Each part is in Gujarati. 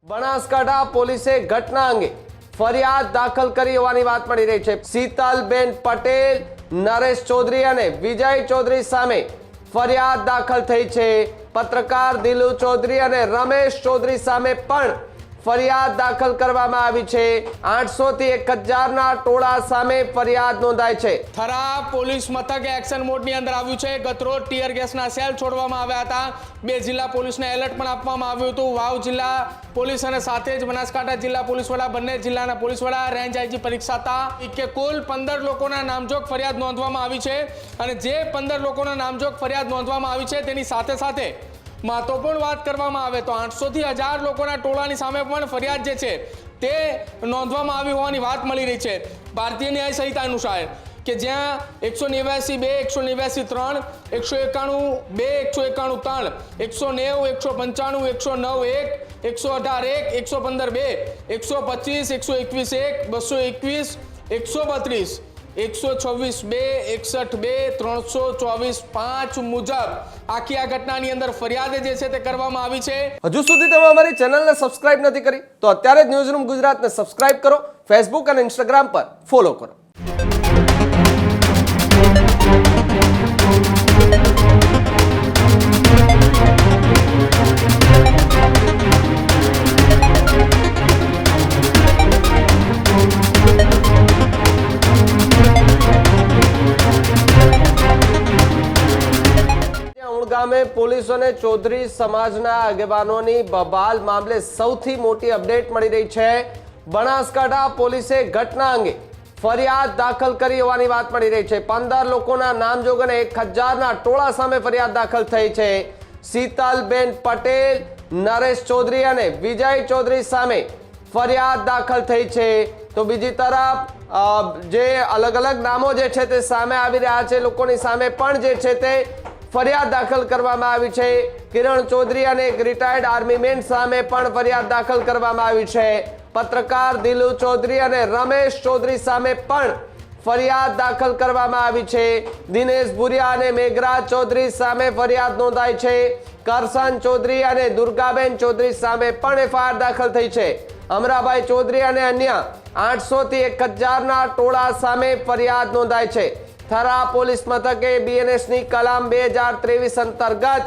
બનાસકાંઠા પોલીસે ઘટના અંગે ફરિયાદ દાખલ કરી હોવાની વાત મળી રહી છે। શીતલબેન પટેલ, નરેશ ચૌધરી અને વિજય ચૌધરી સામે ફરિયાદ દાખલ થઈ છે। પત્રકાર દિલુ ચૌધરી અને રમેશ ચૌધરી સામે પણ ફરિયાદ દાખલ કરવામાં આવી છે। 800 થી 1000 ના ટોળા સામે ફરિયાદ નોંધાઈ છે। થરા પોલીસ મથકે એક્શન મોડની અંદર આવ્યું છે। ગતરોજ ટીયર ગેસના સેલ છોડવામાં આવ્યા હતા। 2 જિલ્લા પોલીસને એલર્ટ પણ આપવામાં આવ્યું હતું। વાવ જિલ્લા પોલીસ અને સાથે જ બનાસકાંઠા જિલ્લા પોલીસ વડા, બંને જિલ્લાના પોલીસ વડા, રેન્જ આઈજી પરીક્ષા હતા કે કુલ 15 લોકોના નામજોગ ફરિયાદ નોંધવામાં આવી છે અને જે 15 લોકોના નામજોગ ફરિયાદ નોંધવામાં આવી છે તેની સાથે સાથે મહત્વપૂર્ણ વાત કરવામાં આવે તો 800 થી 1000 લોકોના ટોળાની સામે પણ ફરિયાદ જે છે તે નોંધવામાં આવી હોવાની વાત મળી રહી છે। ભારતીય ન્યાય સંહિતા અનુસાર કે જ્યાં 189(2), 189(3), 191(2), 191(3), 190, 191, 115(2), 118, 121, 121, 132, 126(2), 61(2), 324(5) મુજબ આખી આ ઘટનાની અંદર ફરિયાદ જે છે તે કરવામાં આવી છે। હજુ સુધી તમે અમારી ચેનલને સબસ્ક્રાઇબ નથી કરી તો અત્યારે જ ન્યૂઝરૂમ ગુજરાતને સબસ્ક્રાઇબ કરો, ફેસબુક અને ઇન્સ્ટાગ્રામ પર ફોલો કરો। ગામે પોલીસ અને ચૌધરી સમાજના આગેવાનોની બબાલ મામલે સૌથી મોટી અપડેટ મળી રહી છે। બનાસકાંઠા પોલીસે ઘટના અંગે ફરિયાદ દાખલ કરી હોવાની વાત મળી રહી છે। 15 લોકોના નામજોગ અને 1000 ના ટોળા સામે ફરિયાદ દાખલ થઈ છે। શીતલબેન પટેલ, નરેશ ચૌધરી અને વિજય ચૌધરી સામે ફરિયાદ દાખલ થઈ છે। તો બીજી તરફ જે અલગ અલગ નામો જે છે તે સામે આવી રહ્યા છે, લોકોની સામે પણ જે છે તે ફરિયાદ દાખલ કરવામાં આવી છે। કિરણ ચૌધરી અને એક રિટાયર્ડ આર્મી મેન સામે પણ ફરિયાદ દાખલ કરવામાં આવી છે। પત્રકાર દિલુ ચૌધરી અને રમેશ ચૌધરી સામે પણ ફરિયાદ દાખલ કરવામાં આવી છે। દિનેશ ભુરિયા અને મેઘરાજ ચૌધરી સામે ફરિયાદ નોંધાઈ છે। કરશન ચૌધરી અને દુર્ગાબેન ચૌધરી સામે પણ એફઆઈઆર દાખલ થઈ છે। અમરાભાઈ ચૌધરી અને અન્ય 800 થી 1000 ના ટોળા સામે ફરિયાદ નોંધાઈ છે। થરા પોલીસ મથકે બીએનએસની કલમ 2023 અંતર્ગત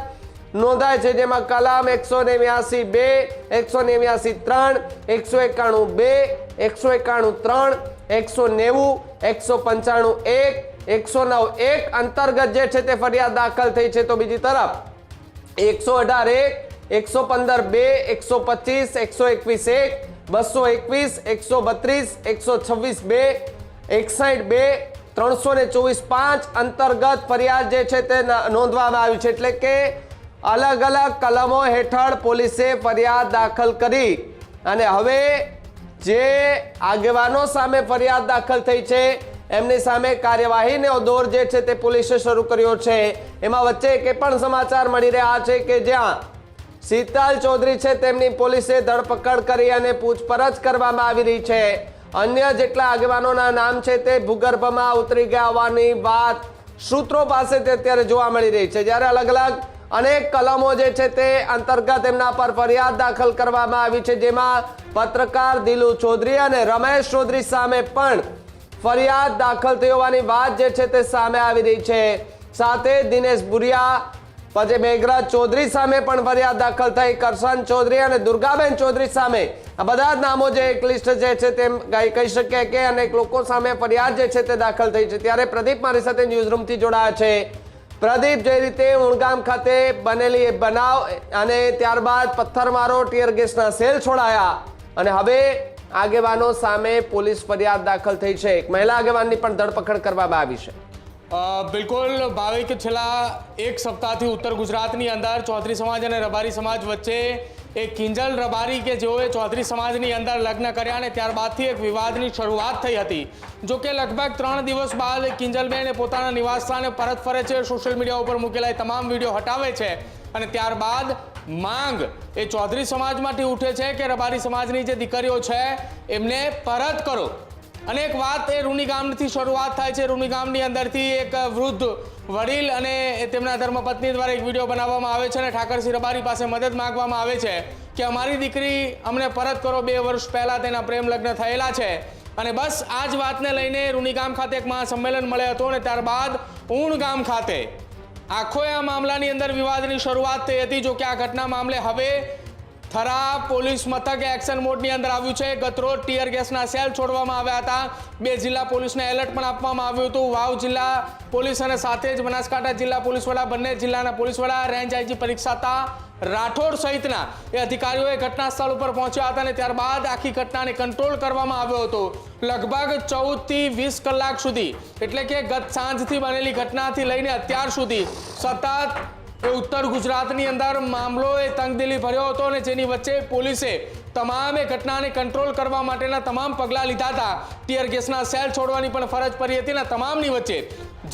નોંધાય છે, જેમાં કલમ 189(2), 189(3), 191(2), 191(3), 190, 195(1), 109(1) અંતર્ગત જે છે તે ફરિયાદ દાખલ થઈ છે। તો બીજી તરફ 118(1), 115(2), 125, 121, 221, 132, 126(2), 61(2), 324(5) અંતર્ગત ફરિયાદ જે છે તે નોંધવામાં આવી છે। એટલે કે અલગ અલગ કલમો હેઠળ પોલીસે ફરિયાદ દાખલ કરી અને હવે જે આગેવાનો સામે ફરિયાદ દાખલ થઈ છે એમની સામે કાર્યવાહીનો દોર જે છે તે પોલીસે શરૂ કર્યો છે। એમાં વચ્ચે એક પણ સમાચાર મળી રહ્યા છે કે જ્યાં શીતલ ચૌધરી છે તેમની પોલીસે ધરપકડ કરી અને પૂછપરછ કરવામાં આવી રહી છે। અન્ય જેટલા આગેવાનોના નામ છે તે ભૂગર્ભમાં ઉતરી ગયા હોવાની વાત સૂત્રો પાસેથી અત્યારે જોવા મળી રહી છે। જ્યારે અલગ અલગ અનેક કલમો જે છે તે અંતર્ગત એમના પર ફરિયાદ દાખલ કરવામાં આવી છે, જેમાં પત્રકાર દિલુ ચૌધરી અને રમેશ ચૌધરી સામે પણ ફરિયાદ દાખલ થઈ હોવાની વાત જે છે તે સામે આવી રહી છે। સાથે દિનેશ ભુરિયા, પછી મેઘરાજ ચૌધરી સામે પણ ફરિયાદ દાખલ થઈ। કરશન ચૌધરી અને દુર્ગાબેન ચૌધરી સામે આ બધા જ નામો જે એક લિસ્ટ જે છે તેમ કહી શકીએ કે અનેક લોકો સામે ફરિયાદ જે છે તે દાખલ થઈ છે। ત્યારે પ્રદીપ મારી સાથે ન્યૂઝરૂમથી જોડાયા છે। પ્રદીપ, જે રીતે ઉણગામ ખાતે બનેલી બનાવ અને ત્યારબાદ પથ્થરમારો, ટીયર ગેસના સેલ છોડાયા અને હવે આગેવાનો સામે પોલીસ ફરિયાદ દાખલ થઈ છે। એક મહિલા આગેવાનની પણ ધરપકડ કરવામાં આવી છે। બિલકુલ ભાવિક, છેલ્લા એક સપ્તાહથી ઉત્તર ગુજરાતની અંદર ચૌધરી સમાજ અને રબારી સમાજ વચ્ચે એક કિંજલ રબારી કે જેઓએ ચૌધરી સમાજની અંદર લગ્ન કર્યા અને ત્યારબાદથી એક વિવાદની શરૂઆત થઈ હતી। જો કે લગભગ 3 દિવસ બાદ કિંજલબેન પોતાના નિવાસસ્થાને પરત ફરે છે, સોશિયલ મીડિયા ઉપર મૂકેલા તમામ વિડીયો હટાવે છે અને ત્યારબાદ માંગ એ ચૌધરી સમાજમાંથી ઉઠે છે કે રબારી સમાજની જે દીકરીઓ છે એમને પરત કરો। અને એક વાત એ રૂની ગામથી શરૂઆત થાય છે। રૂની ગામની અંદરથી એક વૃદ્ધ વડીલ અને તેમના ધર્મપત્ની દ્વારા એક વિડીયો બનાવવામાં આવે છે અને ઠાકરસિંહ રબારી પાસે મદદ માંગવામાં આવે છે કે અમારી દીકરી અમને પરત કરો, 2 વર્ષ પહેલાં તેના પ્રેમ લગ્ન થયેલા છે. અને બસ આ જ વાતને લઈને રૂની ગામ ખાતે એક મહાસંમેલન મળ્યો હતો અને ત્યારબાદ ઊણ ગામ ખાતે આખો આ મામલાની અંદર વિવાદની શરૂઆત થઈ હતી. જો કે આ ઘટના મામલે હવે થરા પોલીસ મથક એક્શન મોડની અંદર આવ્યું છે. ગતરોજ ટીયર ગેસના સેલ છોડવામાં આવ્યા હતા. 2 જિલ્લા પોલીસને એલર્ટ પણ આપવામાં આવ્યું હતું. વાવ જિલ્લા પોલીસ અને સાથે જ બનાસકાંઠા જિલ્લા પોલીસ વડા, બંને જિલ્લાના પોલીસ વડા, રેન્જ આઈજી પરીક્ષાતા રાઠોડ સહિતના એ અધિકારીઓએ ઘટના સ્થળ ઉપર પહોંચ્યા હતા અને ત્યારબાદ આખી ઘટનાને કંટ્રોલ કરવામાં આવ્યો હતો. લગભગ 14 થી 20 કલાક સુધી, એટલે કે ગત સાંજથી બનેલી ઘટનાથી લઈને અત્યાર સુધી સતત એ ઉત્તર ગુજરાતની અંદર મામલો એ તંગદિલી ભર્યો હતો અને જેની વચ્ચે પોલીસે તમામે ઘટનાને કંટ્રોલ કરવા માટેના તમામ પગલાં લીધા હતા. ટીયર ગેસના સેલ છોડવાની પણ ફરજ પડી હતી અને તમામની વચ્ચે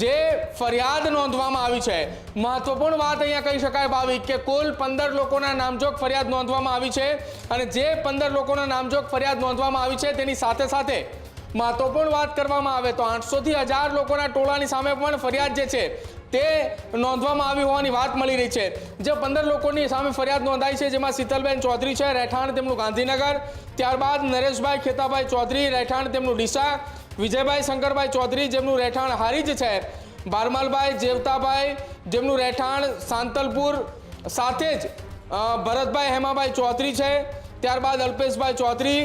જે ફરિયાદ નોંધવામાં આવી છે, મહત્વપૂર્ણ વાત અહીંયા કહી શકાય ભાવિક કે કુલ 15 લોકોના નામજોગ ફરિયાદ નોંધવામાં આવી છે અને જે 15 લોકોના નામજોગ ફરિયાદ નોંધવામાં આવી છે તેની સાથે સાથે મહત્વપૂર્ણ વાત કરવામાં આવે તો 800 થી 1000 લોકોના ટોળાની સામે પણ ફરિયાદ જે છે તે નોંધવામાં આવી હોવાની વાત મળી રહી છે. જે 15 લોકોની સામે ફરિયાદ નોંધાઈ છે જેમાં શીતલબેન ચૌધરી છે, રહેઠાણ તેમનું ગાંધીનગર, ત્યારબાદ નરેશભાઈ ખેતાભાઈ ચૌધરી, રહેઠાણ તેમનું ડીસા, વિજયભાઈ શંકરભાઈ ચૌધરી જેમનું રહેઠાણ હારીજ છે, બારમાલભાઈ જેવતાભાઈ જેમનું રહેઠાણ સાંતલપુર, સાથે જ ભરતભાઈ હેમાભાઈ ચૌધરી છે, ત્યારબાદ અલ્પેશભાઈ ચૌધરી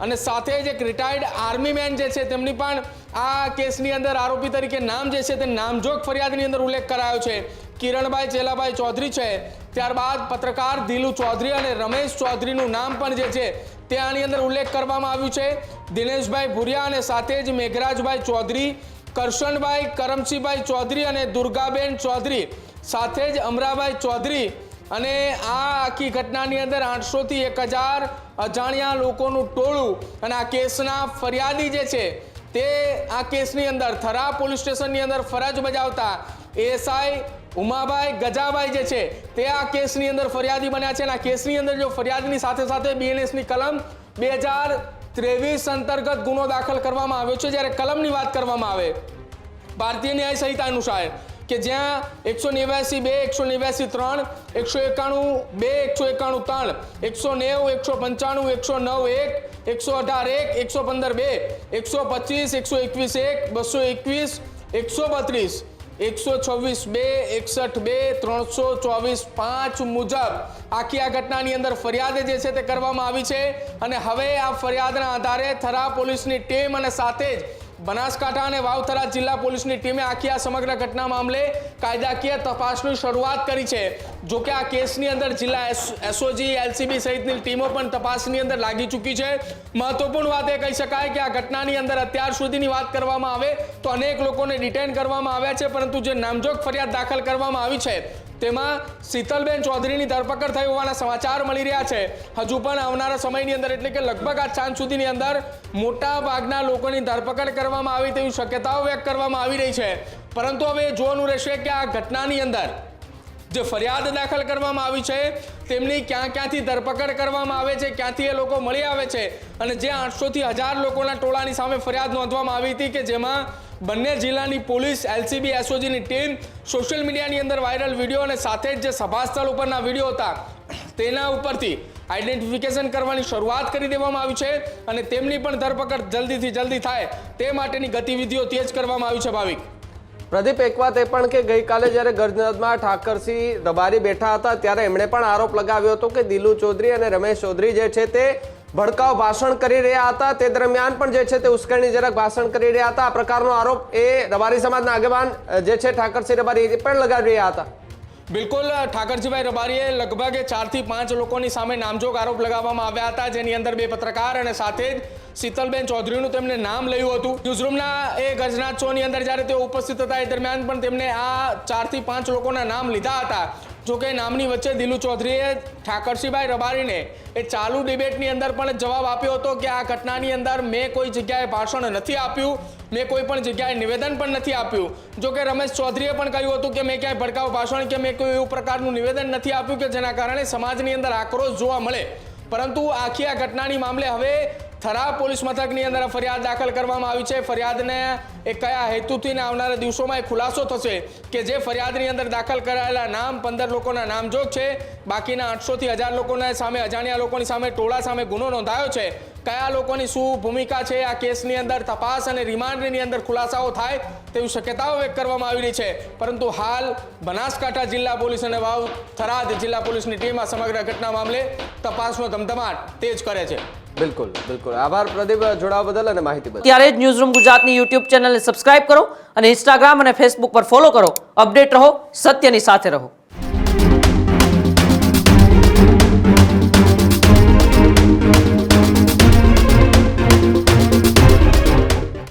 અને સાથે જ એક રિટાયર્ડ આર્મી મેન જે છે તેમની પણ આ કેસની અંદર આરોપી તરીકે નામ જે છે તે નામજોગ ફરિયાદની અંદર ઉલ્લેખ કરાયો છે. કિરણભાઈ ચેલાભાઈ ચૌધરી છે, ત્યારબાદ પત્રકાર દિલુ ચૌધરી અને રમેશ ચૌધરીનું નામ પણ જે છે તે આની અંદર ઉલ્લેખ કરવામાં આવ્યું છે. દિનેશભાઈ ભુરિયા અને સાથે જ મેઘરાજભાઈ ચૌધરી, કરશનભાઈ કરમસિંહભાઈ ચૌધરી અને દુર્ગાબેન ચૌધરી, સાથે જ અમરાભાઈ ચૌધરી અને આ આખી ઘટનાની અંદર 800 થી 1000 અજાણ્યા લોકોનું ટોળું અને આ કેસના ફરિયાદી જે છે તે આ કેસની અંદર થરા પોલીસ સ્ટેશનની અંદર ફરજ બજાવતા એએસઆઈ ઉમાભાઈ ગજાભાઈ જે છે તે આ કેસની અંદર ફરિયાદી બન્યા છે. અને આ કેસની અંદર જો ફરિયાદની સાથે સાથે બીએનએસની કલમ 2023 અંતર્ગત ગુનો દાખલ કરવામાં આવ્યો છે. જ્યારે કલમની વાત કરવામાં આવે ભારતીય ન્યાય સંહિતા અનુસાર કે જ્યાં 189(2), 189(3), 191(2), 191(3), 190, 195, 109(1), 118(1), 125, 121(1), 221, 132, 126(2), 61(2), 324(5) મુજબ આખી આ ઘટનાની અંદર ફરિયાદ જે છે તે કરવામાં આવી છે. અને હવે આ ફરિયાદના આધારે થરા પોલીસની ટીમ અને સાથે જ બનાસકાંઠા અને વાવથરા જિલ્લા પોલીસની ટીમે આખી આ સમગ્ર ઘટના મામલે કાયદાકીય તપાસની શરૂઆત કરી છે. જો કે આ કેસની અંદર જિલ્લા એસઓજી, એલસીબી સહિતની ટીમો પણ તપાસની અંદર લાગી ચૂકી છે. મહત્વપૂર્ણ વાત એ કહી શકાય કે આ ઘટનાની અંદર અત્યાર સુધીની વાત કરવામાં આવે તો અનેક લોકોને ડિટેન કરવામાં આવ્યા છે, પરંતુ જે નામજોગ ફરિયાદ દાખલ કરવામાં આવી છે તેમાં શીતલબેન ચૌધરીની ધરપકડ થઈ હોવાના સમાચાર મળી રહ્યા છે. હજુ પણ આવનારા સમયની અંદર એટલે કે લગભગ આ સાંજ સુધીની અંદર મોટા ભાગના લોકોની ધરપકડ કરવામાં આવી તેવી શક્યતાઓ વ્યક્ત કરવામાં આવી રહી છે. પરંતુ હવે જોવાનું રહેશે કે આ ઘટનાની અંદર જે ફરિયાદ દાખલ કરવામાં આવી છે તેમની ક્યાંથી ધરપકડ કરવામાં આવે છે, ક્યાંથી એ લોકો મળી આવે છે અને જે 800 થી 1000 લોકોના ટોળાની સામે ફરિયાદ નોંધવામાં આવી હતી કે જેમાં બંને જિલ્લાની પોલીસ, એલસીબી, એસઓજીની ટીમ સોશિયલ મીડિયાની અંદર વાયરલ વિડીયો અને સાથે જ જે સભા સ્થળ ઉપરના વિડીયો હતા તેના ઉપરથી આઈડેન્ટિફિકેશન કરવાની શરૂઆત કરી દેવામાં આવી છે અને તેમની પણ ધરપકડ જલ્દીથી જલ્દી થાય તે માટેની ગતિવિધિઓ તેજ કરવામાં આવી છે. ભાવિક પ્રદીપ, એક વાત એ પણ કે ગઈકાલે જ્યારે ગર્જનદમાં ઠાકરસિંહ રબારી બેઠા હતા ત્યારે એમણે પણ આરોપ લગાવ્યો હતો કે દિલુ ચૌધરી અને રમેશ ચૌધરી જે છે તે ભડકાઉ ભાષણ કરી રહ્યા હતા. તે દરમિયાન પણ જે છે તે ઉશ્કેરણીજનક ભાષણ કરી રહ્યા હતા. આ પ્રકારનો આરોપ એ રબારી સમાજના આગેવાન જે છે ઠાકરસિંહ રબારી પણ લગાવી રહ્યા હતા. બિલકુલ, ઠાકરજીભાઈ રબારીએ લગભગ 4 થી 5 લોકોની સામે નામજોગ આરોપ લગાવવામાં આવ્યા હતા, જેની અંદર 2 પત્રકાર અને સાથે જ શીતલબેન ચૌધરીનું તેમણે નામ લયું હતું. ન્યૂઝરૂમના એ ગર્જનાથ શોની અંદર જ્યારે તેઓ ઉપસ્થિત હતા એ દરમિયાન પણ તેમણે આ 4 થી 5 લોકોના નામ લીધા હતા. જોકે નામની વચ્ચે દિલુ ચૌધરીએ ઠાકરસિંહભાઈ રબારીને એ ચાલુ ડિબેટની અંદર પણ જવાબ આપ્યો હતો કે આ ઘટનાની અંદર મેં કોઈ જગ્યાએ ભાષણ નથી આપ્યું, મેં કોઈ પણ જગ્યાએ નિવેદન પણ નથી આપ્યું. જોકે રમેશ ચૌધરીએ પણ કહ્યું હતું કે મેં ક્યાંય ભડકાઉ ભાષણ કે મેં કોઈ એવું પ્રકારનું નિવેદન નથી આપ્યું કે જેના કારણે સમાજની અંદર આક્રોશ જોવા મળે. પરંતુ આખી આ ઘટનાની મામલે હવે થરાદ પોલીસ મથકની અંદર ફરિયાદ દાખલ કરવામાં આવી છે. ફરિયાદને એ કયા હેતુથી ને આવનારા દિવસોમાં એ ખુલાસો થશે કે જે ફરિયાદની અંદર દાખલ કરાયેલા નામ 15 લોકોના નામજોગ છે, બાકીના 800 થી 1000 લોકોના સામે, અજાણ્યા લોકોની સામે, ટોળા સામે ગુનો નોંધાયો છે. કયા લોકોની શું ભૂમિકા છે આ કેસની અંદર, તપાસ અને રિમાન્ડની અંદર ખુલાસાઓ થાય તેવી શક્યતાઓ વ્યક્ત કરવામાં આવી રહી છે. પરંતુ હાલ બનાસકાંઠા જિલ્લા પોલીસ અને વાવ થરાદ જિલ્લા પોલીસની ટીમ આ સમગ્ર ઘટના મામલે તપાસનો ધમધમાટ તેજ કરે છે. બિલકુલ બિલકુલ આભાર પ્રદીપ જોડાવા બદલ અને માહિતી બદલ. ત્યારે જ ન્યૂઝરૂમ ગુજરાતની યુટ્યુબ ચેનલને સબસ્ક્રાઇબ કરો અને ઇન્સ્ટાગ્રામ અને ફેસબુક પર ફોલો કરો. અપડેટ રહો, સત્યની સાથે રહો.